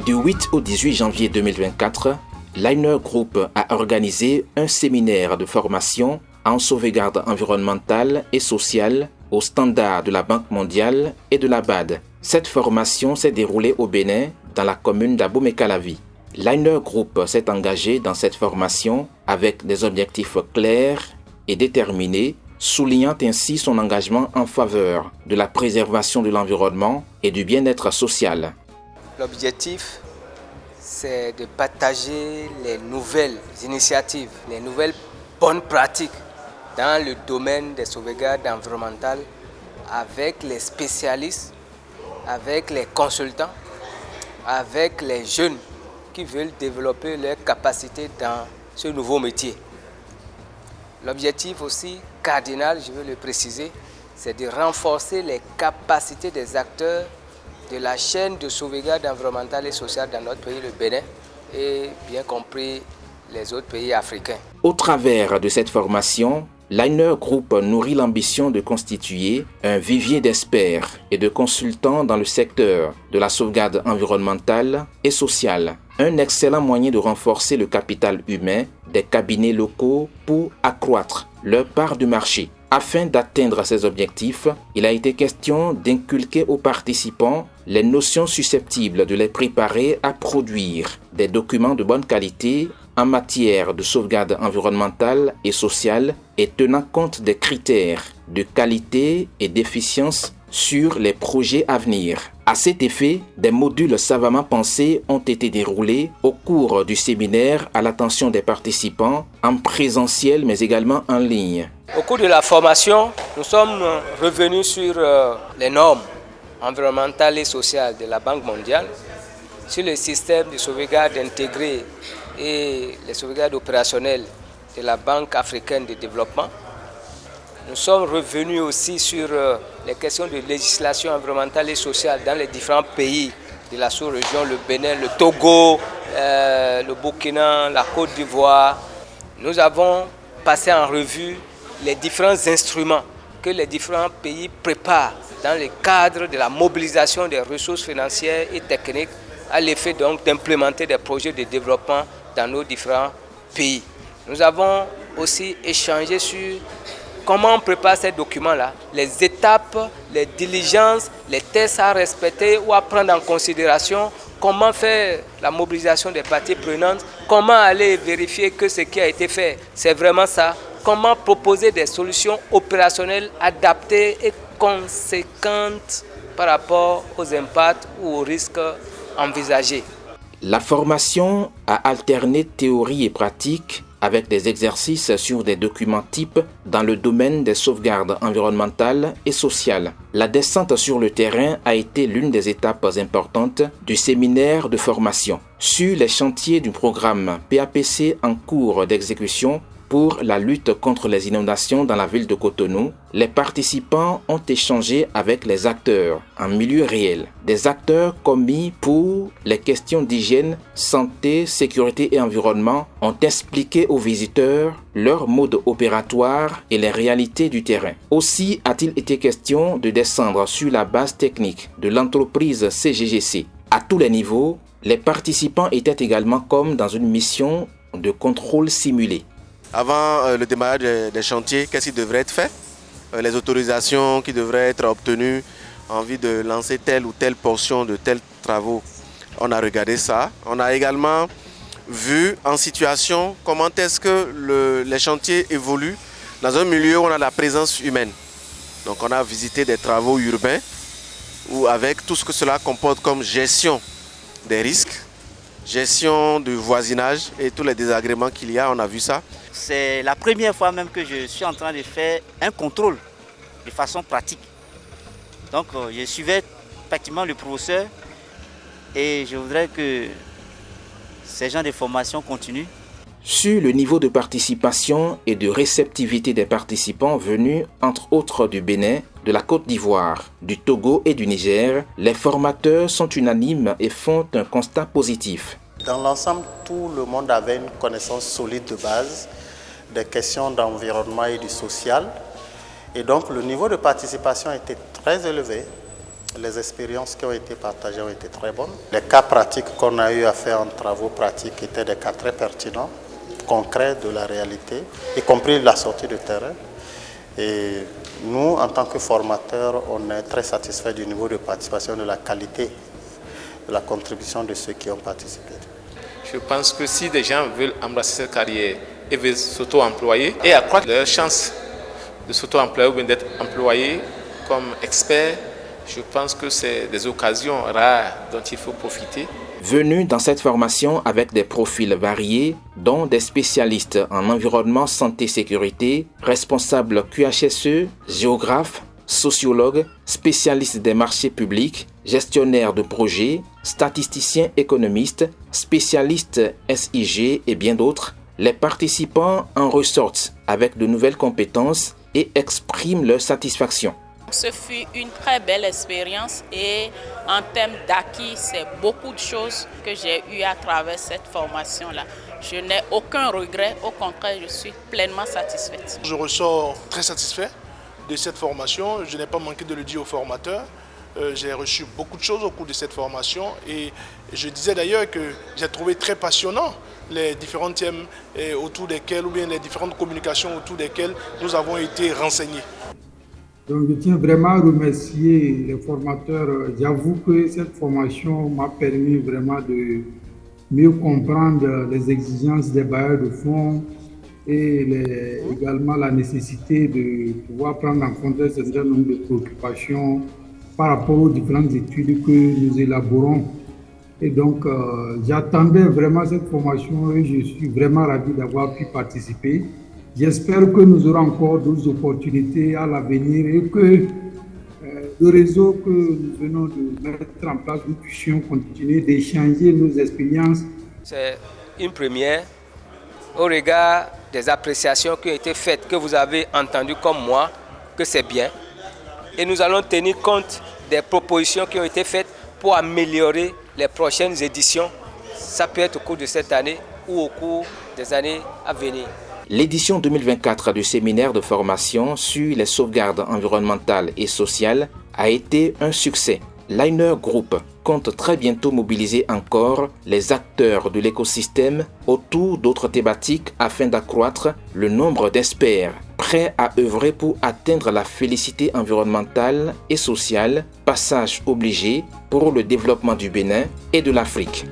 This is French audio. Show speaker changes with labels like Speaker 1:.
Speaker 1: Du 8 au 18 janvier 2024, Liner Group a organisé un séminaire de formation en sauvegarde environnementale et sociale aux standards de la Banque mondiale et de la BAD. Cette formation s'est déroulée au Bénin, dans la commune d'Abomey-Calavi. Liner Group s'est engagé dans cette formation avec des objectifs clairs et déterminés, soulignant ainsi son engagement en faveur de la préservation de l'environnement et du bien-être social.
Speaker 2: L'objectif, c'est de partager les nouvelles initiatives, les nouvelles bonnes pratiques dans le domaine des sauvegardes environnementales avec les spécialistes, avec les consultants, avec les jeunes qui veulent développer leurs capacités dans ce nouveau métier. L'objectif aussi cardinal, je veux le préciser, c'est de renforcer les capacités des acteurs de la chaîne de sauvegarde environnementale et sociale dans notre pays, le Bénin, et bien compris les autres pays africains.
Speaker 1: Au travers de cette formation, Liner Group nourrit l'ambition de constituer un vivier d'experts et de consultants dans le secteur de la sauvegarde environnementale et sociale. Un excellent moyen de renforcer le capital humain des cabinets locaux pour accroître leur part du marché. Afin d'atteindre ces objectifs, il a été question d'inculquer aux participants les notions susceptibles de les préparer à produire des documents de bonne qualité en matière de sauvegarde environnementale et sociale et tenant compte des critères de qualité et d'efficience sur les projets à venir. À cet effet, des modules savamment pensés ont été déroulés au cours du séminaire à l'attention des participants en présentiel mais également en ligne.
Speaker 2: Au cours de la formation, nous sommes revenus sur les normes environnementales et sociales de la Banque mondiale, sur le système de sauvegarde intégrée et les sauvegardes opérationnelles de la Banque africaine de développement. Nous sommes revenus aussi sur les questions de législation environnementale et sociale dans les différents pays de la sous-région, le Bénin, le Togo, le Burkina, la Côte d'Ivoire. Nous avons passé en revue les différents instruments que les différents pays préparent dans le cadre de la mobilisation des ressources financières et techniques à l'effet donc d'implémenter des projets de développement dans nos différents pays. Nous avons aussi échangé sur comment on prépare ces documents-là, les étapes, les diligences, les tests à respecter ou à prendre en considération, comment faire la mobilisation des parties prenantes, comment aller vérifier que ce qui a été fait, c'est vraiment ça, comment proposer des solutions opérationnelles adaptées et conséquentes par rapport aux impacts ou aux risques envisagés.
Speaker 1: La formation a alterné théorie et pratique avec des exercices sur des documents types dans le domaine des sauvegardes environnementales et sociales. La descente sur le terrain a été l'une des étapes importantes du séminaire de formation. Sur les chantiers du programme PAPC en cours d'exécution pour la lutte contre les inondations dans la ville de Cotonou, les participants ont échangé avec les acteurs en milieu réel. Des acteurs commis pour les questions d'hygiène, santé, sécurité et environnement ont expliqué aux visiteurs leur mode opératoire et les réalités du terrain. Aussi a-t-il été question de descendre sur la base technique de l'entreprise CGGC. À tous les niveaux, les participants étaient également comme dans une mission de contrôle simulé.
Speaker 3: Avant le démarrage des chantiers, qu'est-ce qui devrait être fait? Les autorisations qui devraient être obtenues en vue de lancer telle ou telle portion de tels travaux. On a regardé ça. On a également vu en situation comment est-ce que les chantiers évoluent dans un milieu où on a la présence humaine. Donc on a visité des travaux urbains où avec tout ce que cela comporte comme gestion des risques, gestion du voisinage et tous les désagréments qu'il y a, on a vu ça.
Speaker 4: C'est la première fois même que je suis en train de faire un contrôle de façon pratique. Donc je suivais pratiquement le professeur et je voudrais que ces genres de formations continuent.
Speaker 1: Sur le niveau de participation et de réceptivité des participants venus, entre autres du Bénin, de la Côte d'Ivoire, du Togo et du Niger, les formateurs sont unanimes et font un constat positif.
Speaker 5: Dans l'ensemble, tout le monde avait une connaissance solide de base des questions d'environnement et du social. Et donc, le niveau de participation était très élevé. Les expériences qui ont été partagées ont été très bonnes. Les cas pratiques qu'on a eu à faire en travaux pratiques étaient des cas très pertinents, concrets de la réalité, y compris la sortie de terrain. Et nous, en tant que formateurs, on est très satisfaits du niveau de participation, de la qualité de la contribution de ceux qui ont participé.
Speaker 6: Je pense que si des gens veulent embrasser cette carrière et veulent s'auto-employer et accroître leurs chances de s'auto-employer ou bien d'être employés comme experts, je pense que c'est des occasions rares dont il faut profiter.
Speaker 1: Venus dans cette formation avec des profils variés, dont des spécialistes en environnement, santé, sécurité, responsables QHSE, géographes, sociologues, spécialistes des marchés publics, gestionnaires de projets, statisticiens économistes, spécialistes SIG et bien d'autres, les participants en ressortent avec de nouvelles compétences et expriment leur satisfaction.
Speaker 7: Ce fut une très belle expérience et en termes d'acquis, c'est beaucoup de choses que j'ai eues à travers cette formation-là. Je n'ai aucun regret, au contraire, je suis pleinement satisfaite.
Speaker 8: Je ressors très satisfait de cette formation. Je n'ai pas manqué de le dire aux formateurs. J'ai reçu beaucoup de choses au cours de cette formation et je disais d'ailleurs que j'ai trouvé très passionnant les différents thèmes autour desquels, ou bien les différentes communications autour desquelles nous avons été renseignés.
Speaker 9: Donc je tiens vraiment à remercier les formateurs. J'avoue que cette formation m'a permis vraiment de mieux comprendre les exigences des bailleurs de fonds et également la nécessité de pouvoir prendre en compte un certain nombre de préoccupations par rapport aux différentes études que nous élaborons. Et donc, j'attendais vraiment cette formation et je suis vraiment ravi d'avoir pu participer. J'espère que nous aurons encore d'autres opportunités à l'avenir et que le réseau que nous venons de mettre en place, nous puissions continuer d'échanger nos expériences.
Speaker 2: C'est une première au regard des appréciations qui ont été faites, que vous avez entendues comme moi, que c'est bien. Et nous allons tenir compte des propositions qui ont été faites pour améliorer les prochaines éditions. Ça peut être au cours de cette année ou au cours des années à venir.
Speaker 1: L'édition 2024 du séminaire de formation sur les sauvegardes environnementales et sociales a été un succès. Liner Group compte très bientôt mobiliser encore les acteurs de l'écosystème autour d'autres thématiques afin d'accroître le nombre d'experts prêts à œuvrer pour atteindre la félicité environnementale et sociale, passage obligé pour le développement du Bénin et de l'Afrique.